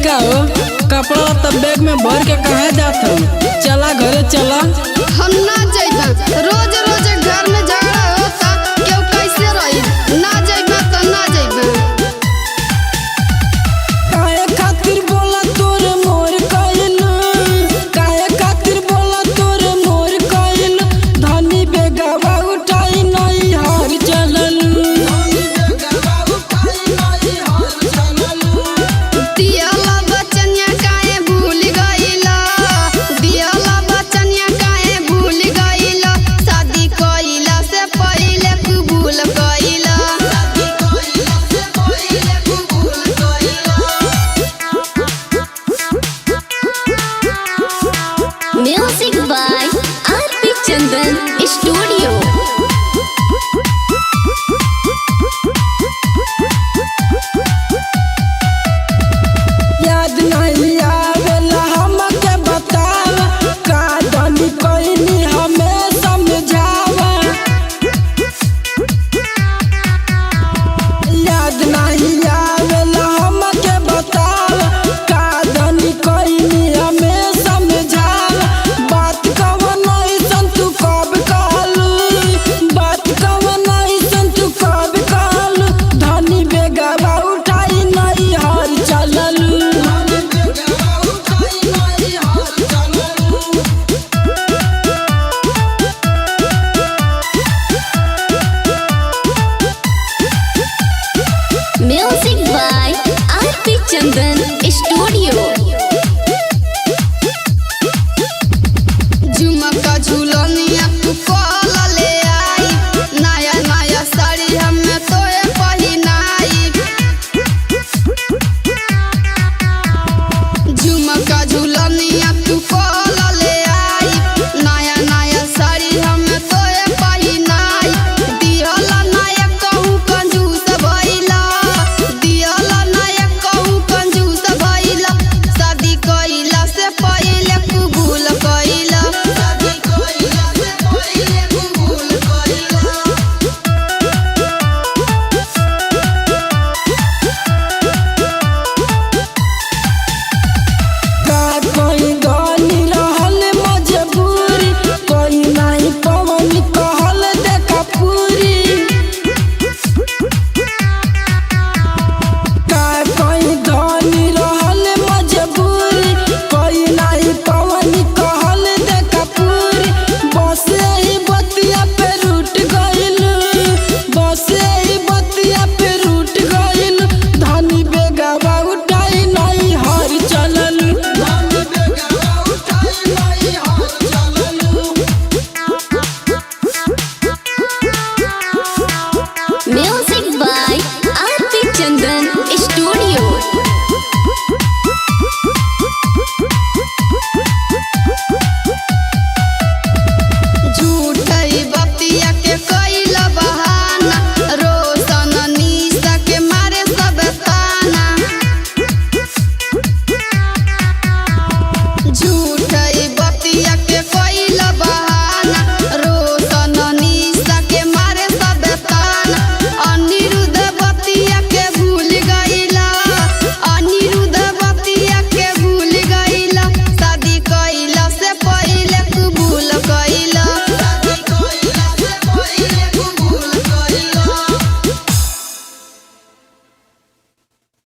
का हो कपड़ा तब बैग में भर के कहा जात हो? चला घरे चला। हम ना जाइबा, रोज रोज घर में झगड़ा होता, क्यों कैसे रही? ना जाइबा तो ना जाइबा। काहे खातिर बोला तोर मोर कइल, काहे खातिर बोला तोर मोर कइल, धनी बेगवा उठाई नहीं हार चलल। दियाला बचनिया काहे भूल गइला, दियाला बचनिया काहे भूल गइला, शादी कइला से पहिले कबूल कइला। Music by R.P. Chandan Studio. याद नहीं आवेला हमके बताव, का धनी कइनी हमें समझावा। याद नहीं आवेला हमके बताव, का धनी कइनी हमें समझावा। बात कवन अइसन तू कब कहलू, बात कवन अइसन तू कब कहलू, धनी बेगवा उठाई नहीं हार चललू। Music